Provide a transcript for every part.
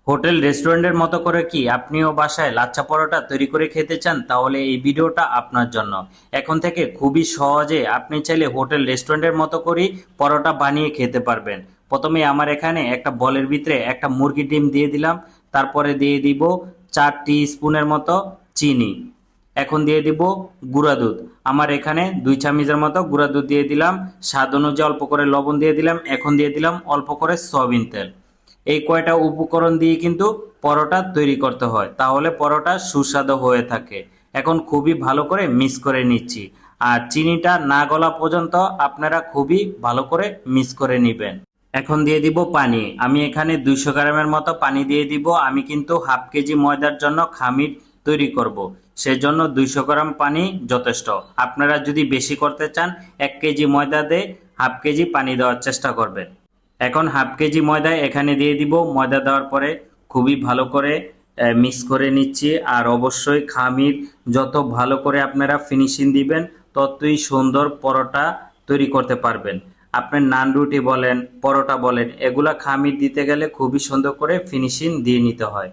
Hotel রেস্টুরেন্টের মতো করে কি আপনিও বাসায় লাচ্ছা পরোটা তৈরি করে খেতে চান? তাহলে এই ভিডিওটা আপনার জন্য। এখন থেকে খুবই সহজে আপনি চাইলে হোটেল রেস্টুরেন্টের মতো করেই পরোটা বানিয়ে খেতে পারবেন। প্রথমে আমার এখানে একটা বলের ভিতরে একটা মুরগির ডিম দিয়ে দিলাম, তারপরে দিয়ে দিব 4 টি স্পুনের মতো চিনি। এখন দিয়ে দিব গুঁড়া দুধ। আমার এখানে 2 চামচের মতো গুঁড়া দুধ দিয়ে দিলাম। স্বাদ অনুযায়ী অল্প করে লবণ দিয়ে দিলাম। এখন দিয়ে দিলাম অল্প করে সয়াবিন তেল। এই কয়টা উপকরণ দিয়ে কিন্তু পরোটা তৈরি করতে হয়, তাহলে পরোটা সুস্বাদু হয়ে থাকে। এখন খুবই ভালো করে মিক্স করে নিচ্ছি, আর চিনিটা না গলা পর্যন্ত আপনারা খুবই ভালো করে মিক্স করে নেবেন। এখন দিয়ে দিব পানি। আমি এখানে 200 গ্রামের মতো পানি দিয়ে দিব। আমি কিন্তু হাফ কেজি ময়দার জন্য খামির তৈরি করব, সেজন্য 200 গ্রাম পানি যথেষ্ট। আপনারা যদি বেশি করতে চান 1 কেজি ময়দা দিয়ে হাফ কেজি পানি দেওয়ার চেষ্টা করবেন। এখন হাফ কেজি ময়দা এখানে দিয়ে দিব। ময়দা দেওয়ার পরে খুবই ভালো করে মিক্স করে নিচ্ছি। আর অবশ্যই খামির যত ভালো করে আপনারা ফিনিশিং দিবেন, ততই সুন্দর পরোটা তৈরি করতে পারবেন। আপনি নান রুটি বলেন, পরোটা বলেন, এগুলা খামির দিতে গেলে খুবই সুন্দর করে ফিনিশিং দিয়ে নিতে হয়।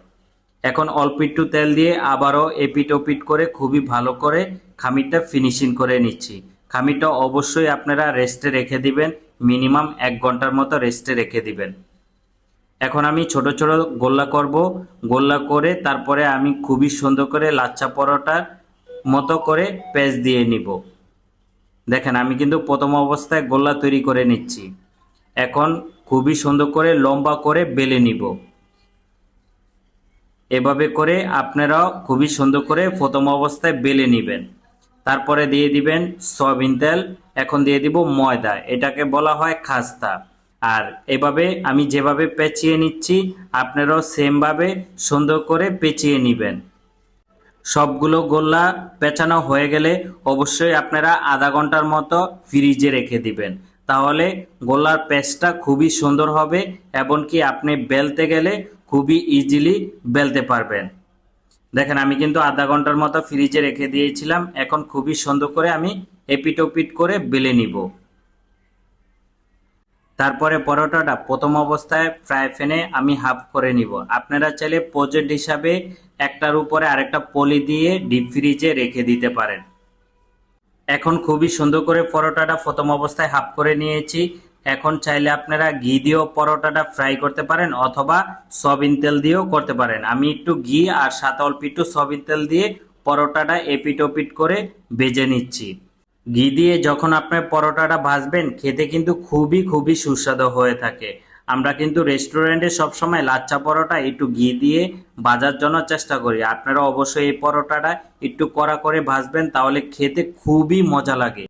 এখন অল্প একটু তেল দিয়ে আবারও এপিট ওপিট করে খুবই ভালো করে খামিরটা ফিনিশিং করে নিচ্ছি। খামিরটা অবশ্যই আপনারা রেস্টে রেখে দিবেন, মিনিমাম 1 ঘন্টার মতো রেস্টে রেখে দিবেন। এখন আমি ছোট ছোট গোল্লা করব। গোল্লা করে তারপরে আমি খুবই সুন্দর করে লাচ্ছা পরোটার মতো করে পেঁচ দিয়ে নিব। দেখেন আমি কিন্তু প্রথম অবস্থায় গোল্লা তৈরি করে নিচ্ছি। এখন খুবই সুন্দর করে লম্বা করে বেলে নিব। এভাবে করে আপনারাও খুবই সুন্দর করে প্রথম অবস্থায় বেলে নেবেন। তারপরে দিয়ে দিবেন সয়াবিন তেল। এখন দিয়ে দিব ময়দা, এটাকে বলা হয় খাস্তা। আর এভাবে আমি যেভাবে পেঁচিয়ে নিচ্ছি, আপনারাও সেমভাবে সুন্দর করে পেঁচিয়ে নেবেন। সবগুলো গোল্লা পেঁচানো হয়ে গেলে অবশ্যই আপনারা আধা ঘন্টার মতো ফ্রিজে রেখে দিবেন, তাহলে গোল্লার পেঁচটা খুবই সুন্দর হবে, এমনকি আপনি বেলতে গেলে খুবই ইজিলি বেলতে পারবেন। দেখেন আমি কিন্তু আধা ঘন্টার মতো ফ্রিজে রেখে দিয়েছিলাম। এখন খুবই সুন্দর করে আমি এপিট ওপিট করে বেলে নিব। তারপরে পরোটাটা প্রথম অবস্থায় ফ্রাই প্যানে আমি হাফ করে নিব। আপনারা চাইলে প্রজেক্ট হিসাবে একটার উপরে আরেকটা পলি দিয়ে ডিপ ফ্রিজে রেখে দিতে পারেন। এখন খুবই সুন্দর করে পরোটাটা প্রথম অবস্থায় হাফ করে নিয়েছি। এখন চাইলে আপনারা ঘি দিয়েও পরোটাটা ফ্রাই করতে পারেন, অথবা সয়াবিন তেল দিয়েও করতে পারেন। আমি একটু ঘি আর সাথে অল্প একটু সয়াবিন তেল দিয়ে পরোটাটা এপিট ওপিট করে ভেজে নিচ্ছি। ঘি দিয়ে যখন আপনার পরোটাটা ভাজবেন, খেতে কিন্তু খুবই সুস্বাদু হয়ে থাকে। আমরা কিন্তু রেস্টুরেন্টে সবসময় লাচ্ছা পরোটা একটু ঘি দিয়ে ভাজার জন্য চেষ্টা করি। আপনারা অবশ্যই এই পরোটাটা একটু কড়া করে ভাজবেন, তাহলে খেতে খুবই মজা লাগে।